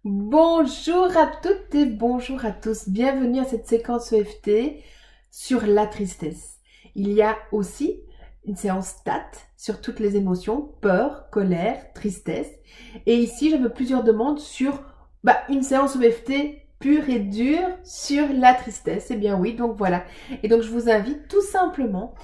Bonjour à toutes et bonjour à tous. Bienvenue à cette séquence EFT sur la tristesse. Il y a aussi une séance STAT sur toutes les émotions, peur, colère, tristesse. Et ici, j'avais plusieurs demandes sur une séance EFT pure et dure sur la tristesse. Eh bien oui, donc voilà. Et donc je vous invite tout simplement,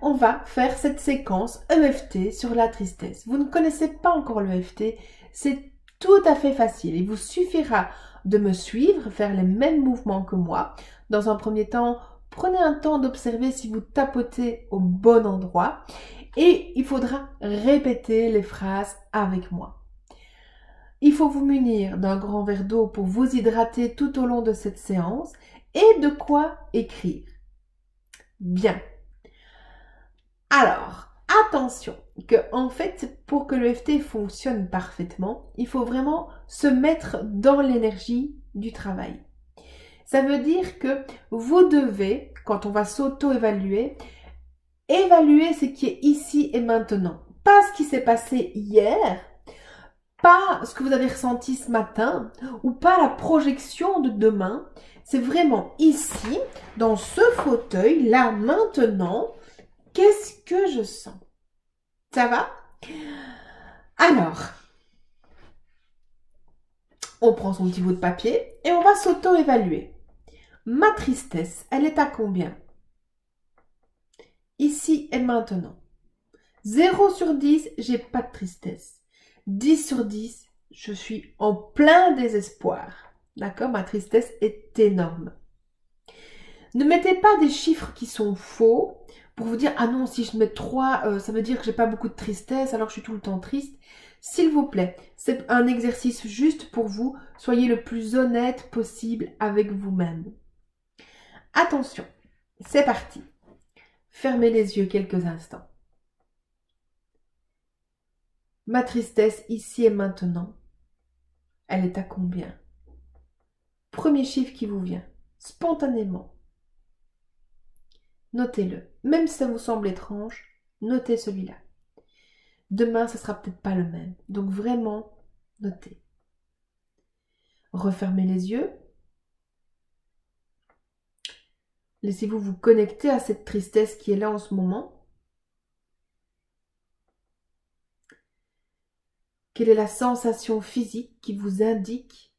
on va faire cette séquence EFT sur la tristesse. Vous ne connaissez pas encore l'EFT, c'est tout à fait facile. Il vous suffira de me suivre, faire les mêmes mouvements que moi. Dans un premier temps, prenez un temps d'observer si vous tapotez au bon endroit et il faudra répéter les phrases avec moi. Il faut vous munir d'un grand verre d'eau pour vous hydrater tout au long de cette séance et de quoi écrire. Bien. Alors, attention, en fait, pour que l'EFT fonctionne parfaitement, il faut vraiment se mettre dans l'énergie du travail. Ça veut dire que vous devez, quand on va s'auto-évaluer, évaluer ce qui est ici et maintenant. Pas ce qui s'est passé hier, pas ce que vous avez ressenti ce matin, ou pas la projection de demain. C'est vraiment ici, dans ce fauteuil, là, maintenant. Qu'est-ce que je sens? Ça va? Alors, on prend son petit bout de papier et on va s'auto-évaluer. Ma tristesse, elle est à combien? Ici et maintenant. 0 sur 10, j'ai pas de tristesse. 10 sur 10, je suis en plein désespoir. D'accord? Ma tristesse est énorme. Ne mettez pas des chiffres qui sont faux pour vous dire « Ah non, si je mets 3, ça veut dire que j'ai pas beaucoup de tristesse, alors je suis tout le temps triste. » S'il vous plaît, c'est un exercice juste pour vous. Soyez le plus honnête possible avec vous-même. Attention, c'est parti. Fermez les yeux quelques instants. Ma tristesse ici et maintenant, elle est à combien? Premier chiffre qui vous vient, spontanément. Notez-le. Même si ça vous semble étrange, notez celui-là. Demain, ce sera peut-être pas le même. Donc vraiment, notez. Refermez les yeux. Laissez-vous vous connecter à cette tristesse qui est là en ce moment. Quelle est la sensation physique qui vous indique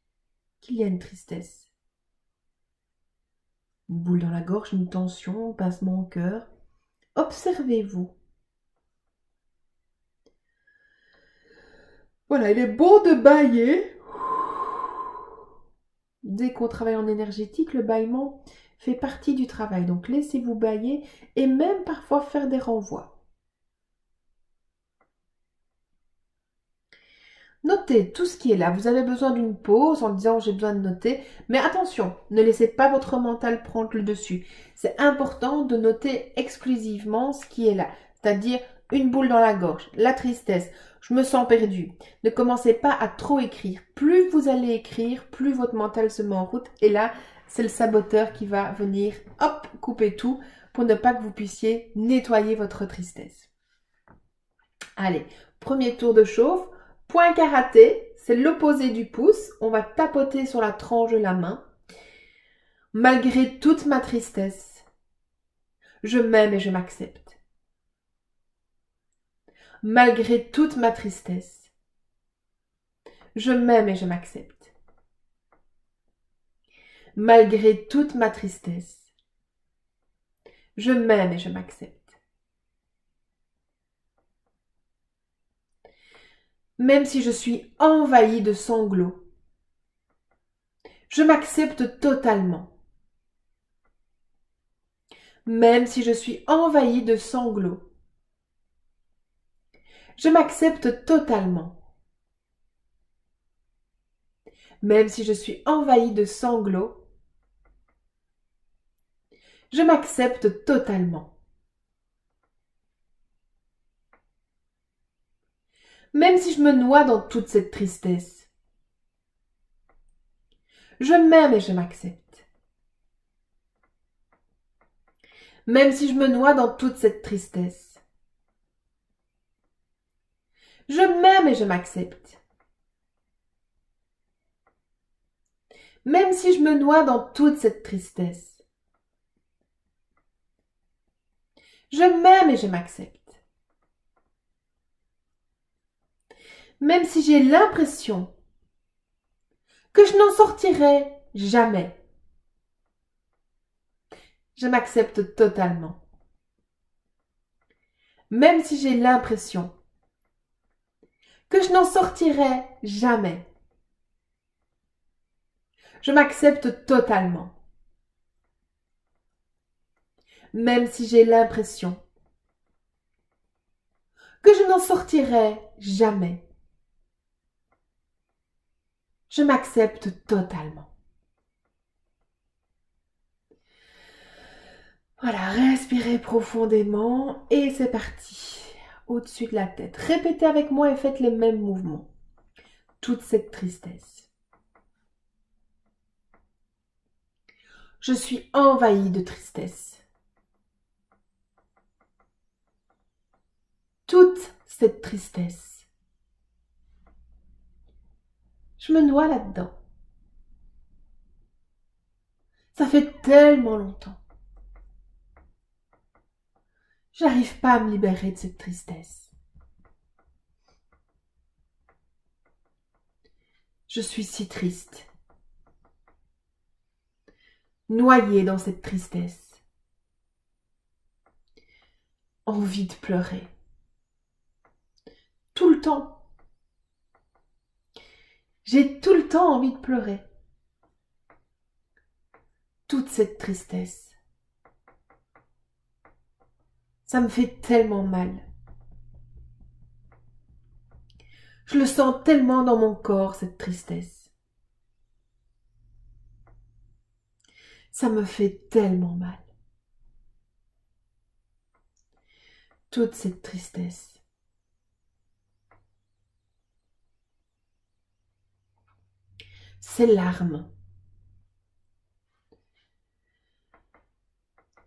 qu'il y a une tristesse? Une boule dans la gorge, une tension, un pincement au cœur. Observez-vous. Voilà, il est bon de bâiller. Dès qu'on travaille en énergétique, le bâillement fait partie du travail. Donc laissez-vous bâiller et même parfois faire des renvois. Notez tout ce qui est là. Vous avez besoin d'une pause en disant j'ai besoin de noter. Mais attention, ne laissez pas votre mental prendre le dessus. C'est important de noter exclusivement ce qui est là. C'est-à-dire une boule dans la gorge, la tristesse, je me sens perdu. Ne commencez pas à trop écrire. Plus vous allez écrire, plus votre mental se met en route. Et là, c'est le saboteur qui va venir, hop, couper tout pour ne pas que vous puissiez nettoyer votre tristesse. Allez, premier tour de chauffe. Point karaté, c'est l'opposé du pouce. On va tapoter sur la tranche de la main. Malgré toute ma tristesse, je m'aime et je m'accepte. Malgré toute ma tristesse, je m'aime et je m'accepte. Malgré toute ma tristesse, je m'aime et je m'accepte. Même si je suis envahie de sanglots, je m'accepte totalement. Même si je suis envahie de sanglots, je m'accepte totalement. Même si je suis envahie de sanglots, je m'accepte totalement. Même si je me noie dans toute cette tristesse, je m'aime et je m'accepte. Même si je me noie dans toute cette tristesse, je m'aime et je m'accepte. Même si je me noie dans toute cette tristesse. Je m'aime et je m'accepte. Même si j'ai l'impression que je n'en sortirai jamais. Je m'accepte totalement. Même si j'ai l'impression que je n'en sortirai jamais. Je m'accepte totalement. Même si j'ai l'impression que je n'en sortirai jamais. Je m'accepte totalement. Voilà, respirez profondément et c'est parti. Au-dessus de la tête. Répétez avec moi et faites les mêmes mouvements. Toute cette tristesse. Je suis envahie de tristesse. Toute cette tristesse. Je me noie là-dedans. Ça fait tellement longtemps. J'arrive pas à me libérer de cette tristesse. Je suis si triste. Noyée dans cette tristesse. Envie de pleurer. Tout le temps. J'ai tout le temps envie de pleurer. Toute cette tristesse. Ça me fait tellement mal. Je le sens tellement dans mon corps, cette tristesse. Ça me fait tellement mal. Toute cette tristesse. Ces larmes.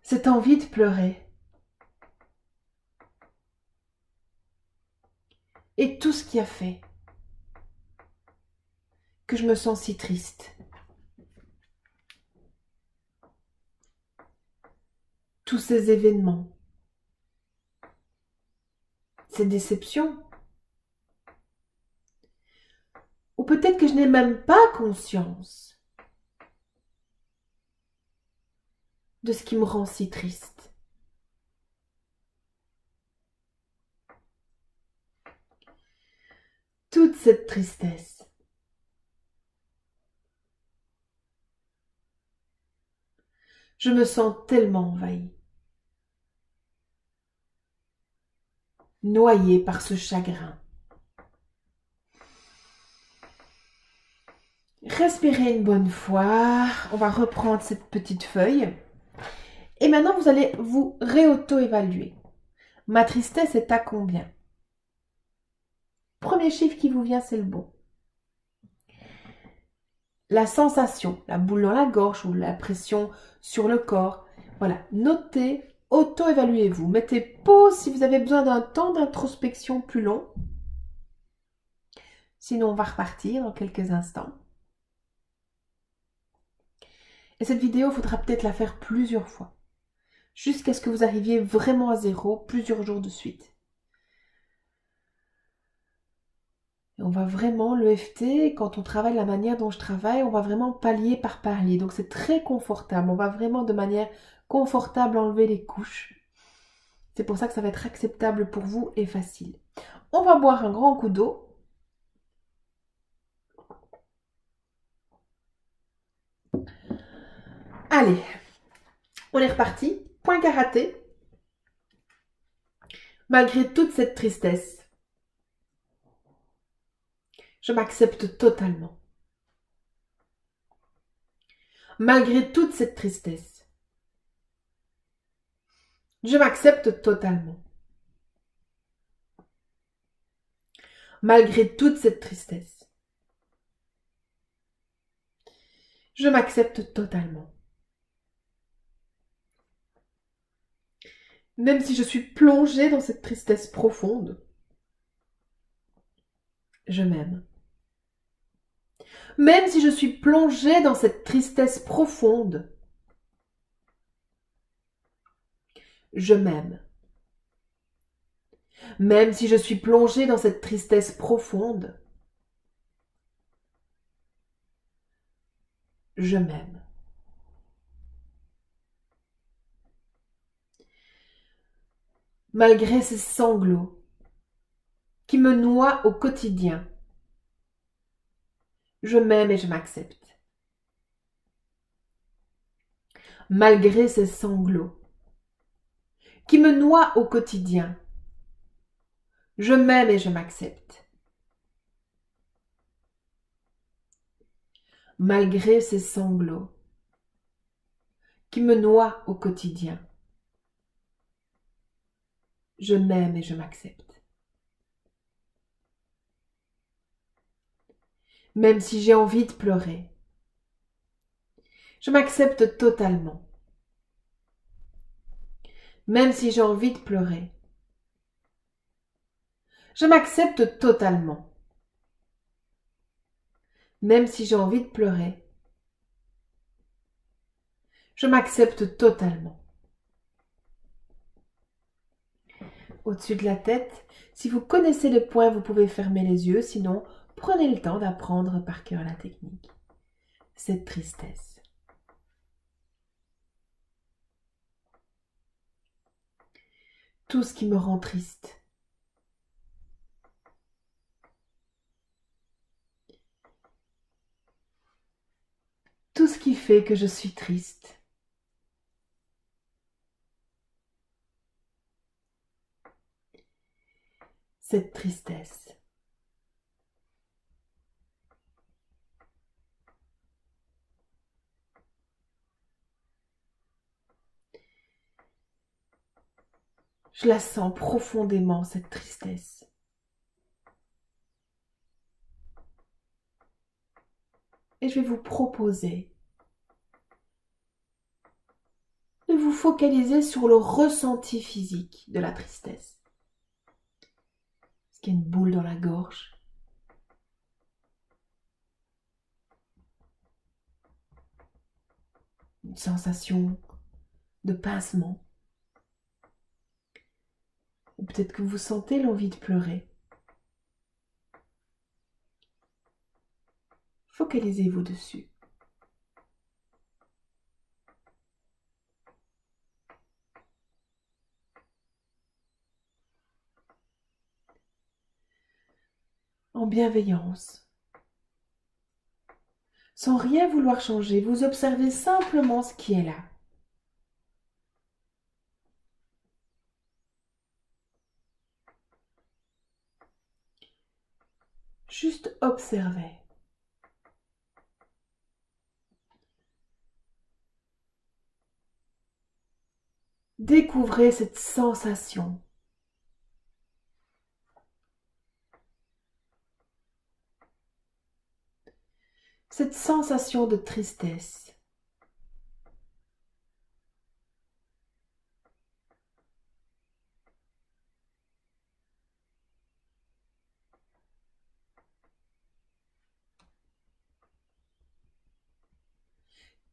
Cette envie de pleurer. Et tout ce qui a fait que je me sens si triste. Tous ces événements. Ces déceptions. Ou peut-être que je n'ai même pas conscience de ce qui me rend si triste. Toute cette tristesse. Je me sens tellement envahie. Noyée par ce chagrin. Respirez une bonne fois. On va reprendre cette petite feuille. Et maintenant, vous allez vous réauto-évaluer. Ma tristesse est à combien? Premier chiffre qui vous vient, c'est le bon. La sensation, la boule dans la gorge ou la pression sur le corps. Voilà, notez, auto-évaluez-vous. Mettez pause si vous avez besoin d'un temps d'introspection plus long. Sinon, on va repartir dans quelques instants. Et cette vidéo, il faudra peut-être la faire plusieurs fois. Jusqu'à ce que vous arriviez vraiment à zéro plusieurs jours de suite. Et on va vraiment, l'EFT, quand on travaille la manière dont je travaille, on va vraiment palier par palier. Donc c'est très confortable. On va vraiment de manière confortable enlever les couches. C'est pour ça que ça va être acceptable pour vous et facile. On va boire un grand coup d'eau. Allez, on est reparti. Point karaté. Malgré toute cette tristesse, je m'accepte totalement. Malgré toute cette tristesse, je m'accepte totalement. Malgré toute cette tristesse, je m'accepte totalement. Même si je suis plongée dans cette tristesse profonde, je m'aime. Même si je suis plongée dans cette tristesse profonde, je m'aime. Même si je suis plongée dans cette tristesse profonde, je m'aime. Malgré ces sanglots qui me noient au quotidien, je m'aime et je m'accepte. Malgré ces sanglots qui me noient au quotidien, je m'aime et je m'accepte. Malgré ces sanglots qui me noient au quotidien, je m'aime et je m'accepte. Même si j'ai envie de pleurer, je m'accepte totalement. Même si j'ai envie de pleurer, je m'accepte totalement. Même si j'ai envie de pleurer, je m'accepte totalement. Au-dessus de la tête, si vous connaissez les points, vous pouvez fermer les yeux, sinon prenez le temps d'apprendre par cœur la technique. Cette tristesse. Tout ce qui me rend triste. Tout ce qui fait que je suis triste. Cette tristesse. Je la sens profondément, cette tristesse. Et je vais vous proposer de vous focaliser sur le ressenti physique de la tristesse. Est-ce qu'il y a une boule dans la gorge? Une sensation de pincement? Ou peut-être que vous sentez l'envie de pleurer. Focalisez-vous dessus. En bienveillance. Sans rien vouloir changer, vous observez simplement ce qui est là. Juste observez. Découvrez cette sensation. Cette sensation de tristesse.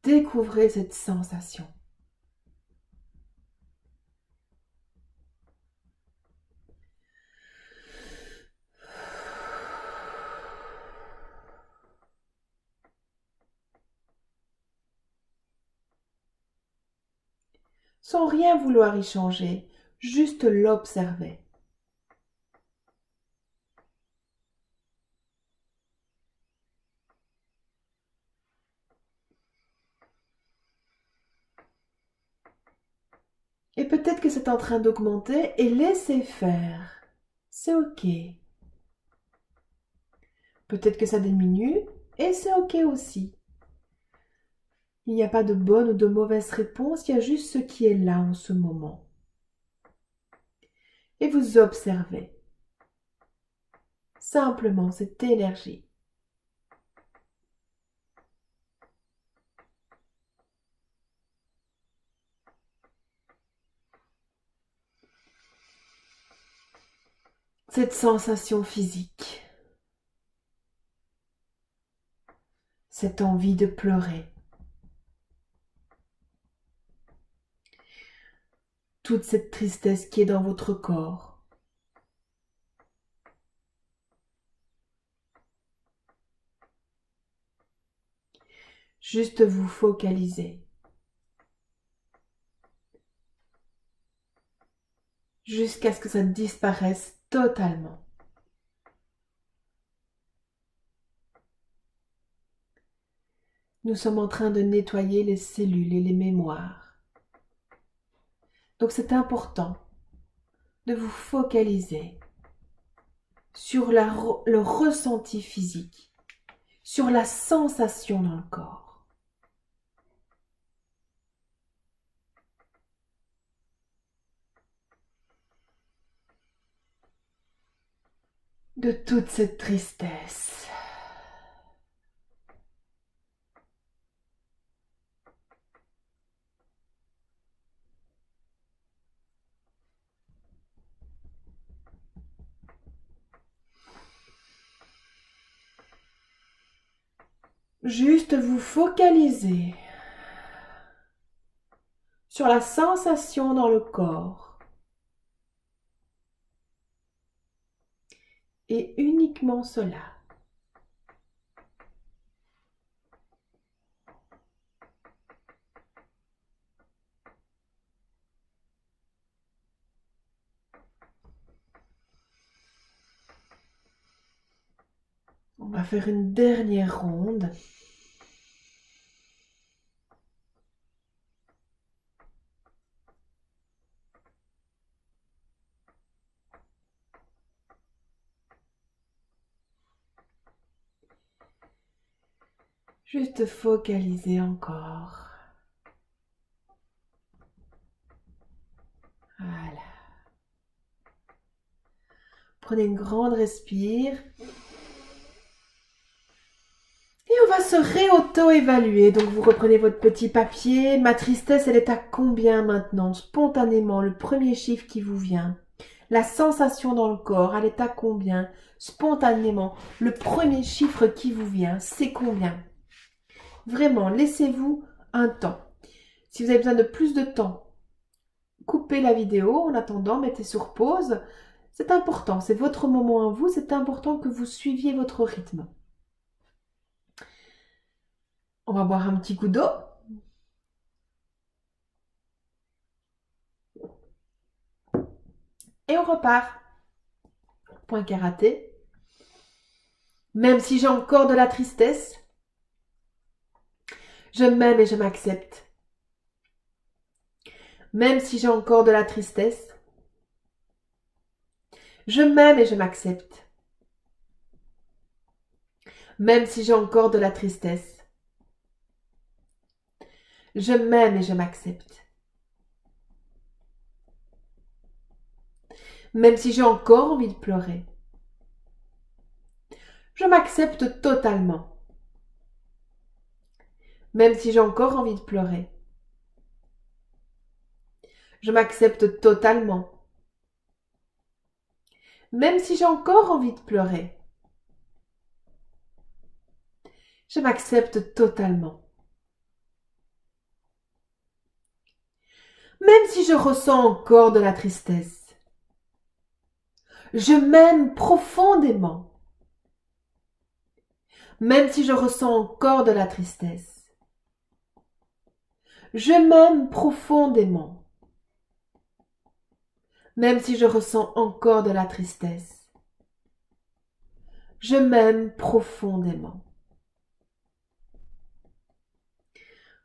Découvrez cette sensation. Sans rien vouloir y changer, juste l'observer. Et peut-être que c'est en train d'augmenter et laissez faire. C'est ok. Peut-être que ça diminue et c'est ok aussi. Il n'y a pas de bonne ou de mauvaise réponse, il y a juste ce qui est là en ce moment. Et vous observez simplement cette énergie. Cette sensation physique. cette envie de pleurer. Toute cette tristesse qui est dans votre corps. Juste vous focaliser. Jusqu'à ce que ça disparaisse totalement. Nous sommes en train de nettoyer les cellules et les mémoires. Donc c'est important de vous focaliser sur le ressenti physique, sur la sensation dans le corps. De toute cette tristesse. Juste vous focaliser sur la sensation dans le corps et uniquement cela. On va faire une dernière ronde. Juste focaliser encore. Voilà. Prenez une grande respire. Et on va se réauto-évaluer. Donc vous reprenez votre petit papier. Ma tristesse, elle est à combien maintenant? Spontanément, le premier chiffre qui vous vient. La sensation dans le corps, elle est à combien? Spontanément, le premier chiffre qui vous vient, c'est combien? Vraiment, laissez-vous un temps. Si vous avez besoin de plus de temps, coupez la vidéo. En attendant, mettez sur pause. C'est important, c'est votre moment à vous. C'est important que vous suiviez votre rythme. On va boire un petit coup d'eau. Et on repart. Point karaté. Même si j'ai encore de la tristesse, je m'aime et je m'accepte. Même si j'ai encore de la tristesse, je m'aime et je m'accepte. Même si j'ai encore de la tristesse, je m'aime et je m'accepte. Même si j'ai encore envie de pleurer, je m'accepte totalement. Même si j'ai encore envie de pleurer, je m'accepte totalement. Même si j'ai encore envie de pleurer, je m'accepte totalement. Même si je ressens encore de la tristesse, je m'aime profondément. Même si je ressens encore de la tristesse, je m'aime profondément. Même si je ressens encore de la tristesse, je m'aime profondément.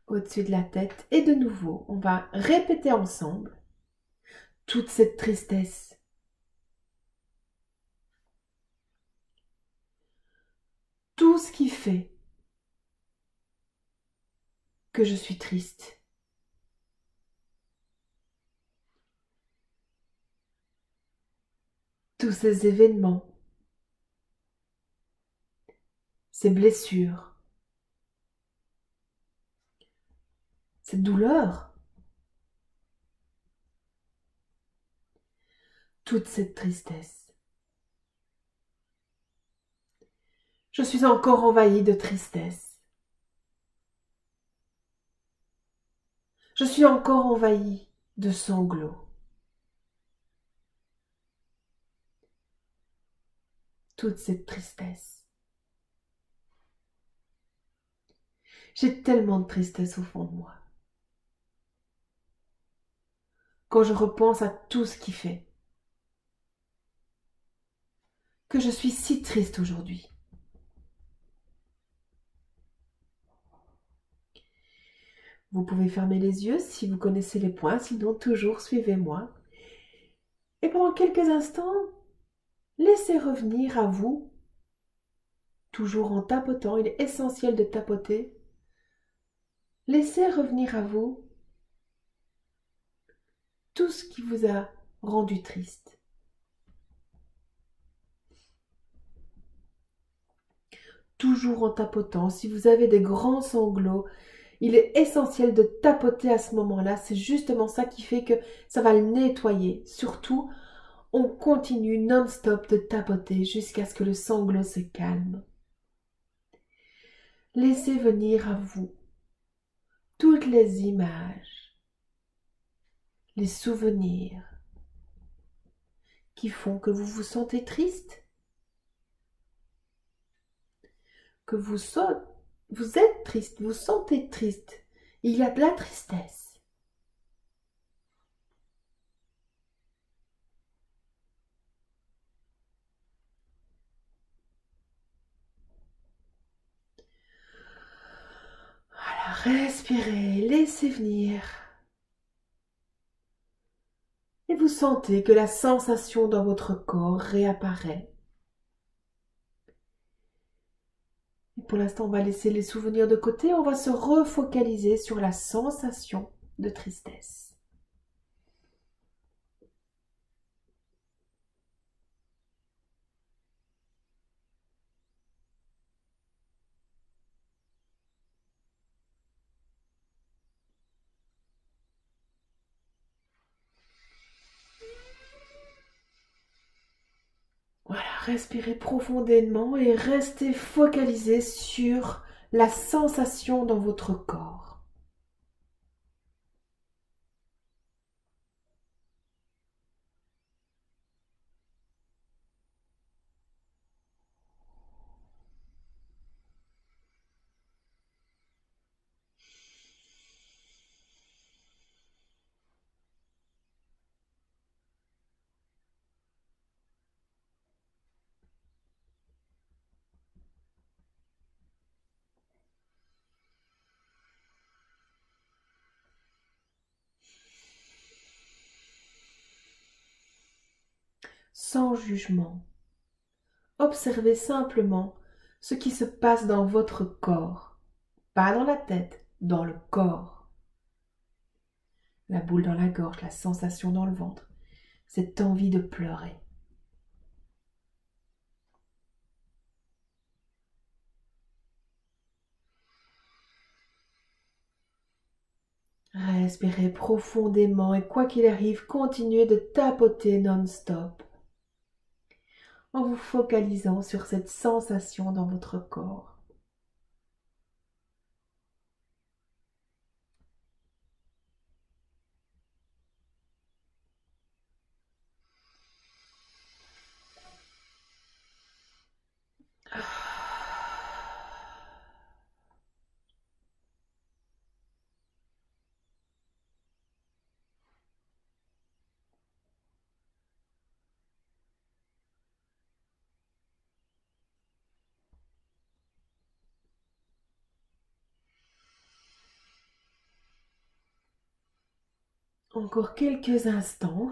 Au-dessus de la tête. Et de nouveau, on va répéter ensemble toute cette tristesse. Tout ce qui fait que je suis triste. Tous ces événements, ces blessures, cette douleur, toute cette tristesse. Je suis encore envahie de tristesse. Je suis encore envahie de sanglots. Toute cette tristesse. J'ai tellement de tristesse au fond de moi. Quand je repense à tout ce qui fait, que je suis si triste aujourd'hui. Vous pouvez fermer les yeux si vous connaissez les points, sinon toujours suivez-moi. Et pendant quelques instants, laissez revenir à vous, toujours en tapotant, il est essentiel de tapoter. Laissez revenir à vous tout ce qui vous a rendu triste. Toujours en tapotant, si vous avez des grands sanglots, il est essentiel de tapoter à ce moment-là. C'est justement ça qui fait que ça va le nettoyer. Surtout, on continue non-stop de tapoter jusqu'à ce que le sanglot se calme. Laissez venir à vous toutes les images, les souvenirs qui font que vous vous sentez triste, que vous êtes triste, vous sentez triste. Il y a de la tristesse. Voilà, respirez, laissez venir. Et vous sentez que la sensation dans votre corps réapparaît. Et pour l'instant, on va laisser les souvenirs de côté, on va se refocaliser sur la sensation de tristesse. Voilà, respirez profondément et restez focalisé sur la sensation dans votre corps. Sans jugement. Observez simplement ce qui se passe dans votre corps. Pas dans la tête, dans le corps. La boule dans la gorge, la sensation dans le ventre, cette envie de pleurer. Respirez profondément et quoi qu'il arrive, continuez de tapoter non-stop en vous focalisant sur cette sensation dans votre corps. Encore quelques instants.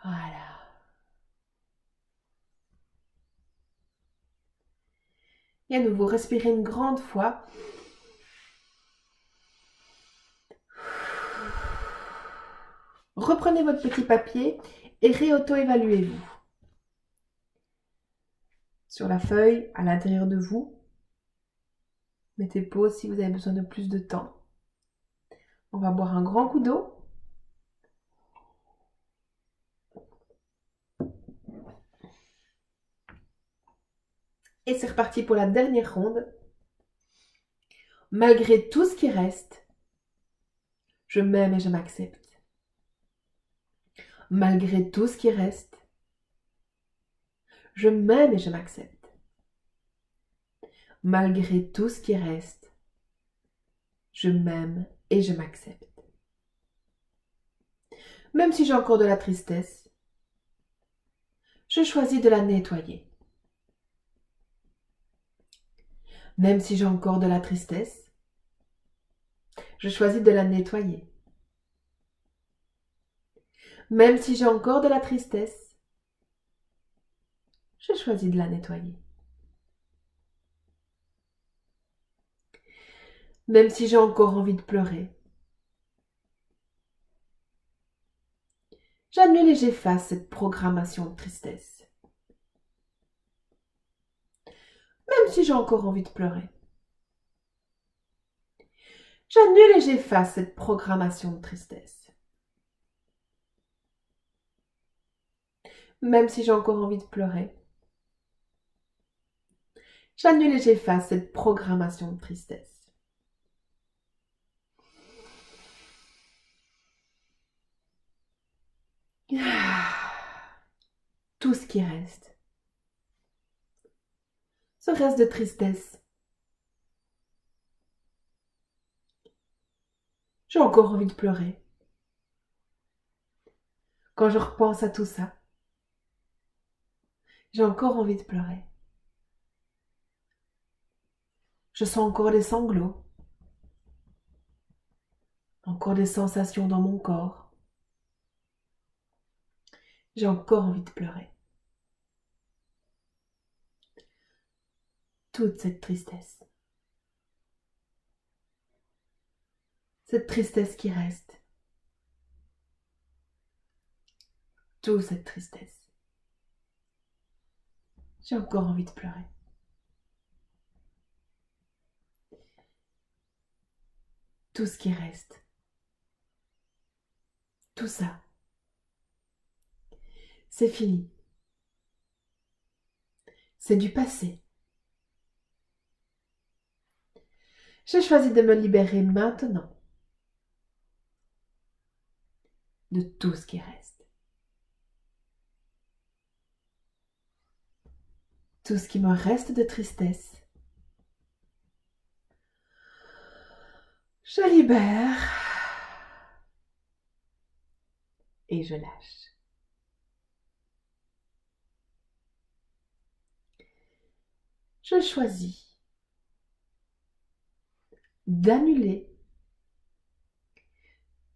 Voilà. Et à nouveau, respirez une grande fois. Reprenez votre petit papier et réauto-évaluez-vous. Sur la feuille, à l'intérieur de vous, mettez pause si vous avez besoin de plus de temps. On va boire un grand coup d'eau. Et c'est reparti pour la dernière ronde. Malgré tout ce qui reste, je m'aime et je m'accepte. Malgré tout ce qui reste, je m'aime et je m'accepte. Malgré tout ce qui reste, je m'aime et je m'accepte. Même si j'ai encore de la tristesse, je choisis de la nettoyer. Même si j'ai encore de la tristesse, je choisis de la nettoyer. Même si j'ai encore de la tristesse, je choisis de la nettoyer. Même si j'ai encore envie de pleurer, j'annule et j'efface cette programmation de tristesse. Même si j'ai encore envie de pleurer, j'annule et j'efface cette programmation de tristesse. Même si j'ai encore envie de pleurer, j'annule et j'efface cette programmation de tristesse. Tout ce qui reste, ce reste de tristesse. J'ai encore envie de pleurer. Quand je repense à tout ça, j'ai encore envie de pleurer. Je sens encore les sanglots, encore des sensations dans mon corps. J'ai encore envie de pleurer. Toute cette tristesse. Cette tristesse qui reste. Toute cette tristesse. J'ai encore envie de pleurer. Tout ce qui reste. Tout ça. C'est fini. C'est du passé. J'ai choisi de me libérer maintenant de tout ce qui reste. Tout ce qui me reste de tristesse, je libère et je lâche. Je choisis d'annuler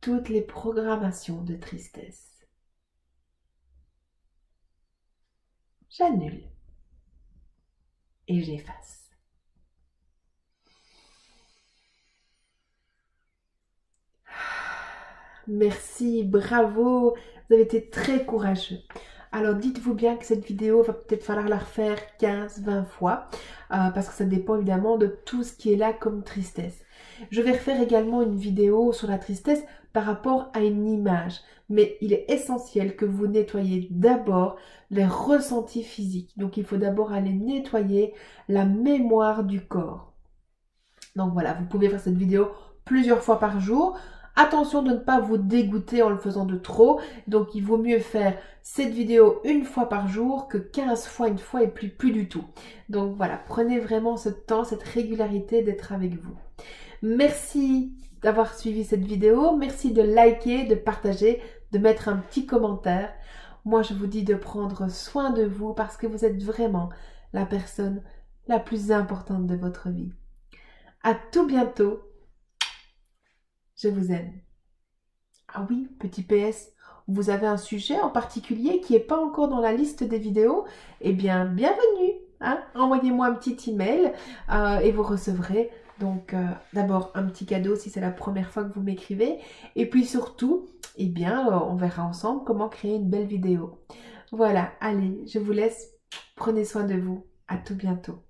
toutes les programmations de tristesse. J'annule et j'efface. Merci, bravo, vous avez été très courageux. Alors dites-vous bien que cette vidéo va peut-être falloir la refaire 15-20 fois parce que ça dépend évidemment de tout ce qui est là comme tristesse. Je vais refaire également une vidéo sur la tristesse par rapport à une image. Mais il est essentiel que vous nettoyiez d'abord les ressentis physiques. Donc il faut d'abord aller nettoyer la mémoire du corps. Donc voilà, vous pouvez faire cette vidéo plusieurs fois par jour. Attention de ne pas vous dégoûter en le faisant de trop. Donc il vaut mieux faire cette vidéo une fois par jour que 15 fois une fois et plus du tout. Donc voilà, prenez vraiment ce temps, cette régularité d'être avec vous. Merci d'avoir suivi cette vidéo. Merci de liker, de partager, de mettre un petit commentaire. Moi, je vous dis de prendre soin de vous parce que vous êtes vraiment la personne la plus importante de votre vie. À tout bientôt. Je vous aime. Ah oui, petit PS, vous avez un sujet en particulier qui n'est pas encore dans la liste des vidéos? Eh bien, bienvenue. Hein? Envoyez-moi un petit email et vous recevrez donc d'abord un petit cadeau si c'est la première fois que vous m'écrivez. Et puis surtout, eh bien, on verra ensemble comment créer une belle vidéo. Voilà, allez, je vous laisse. Prenez soin de vous. À tout bientôt.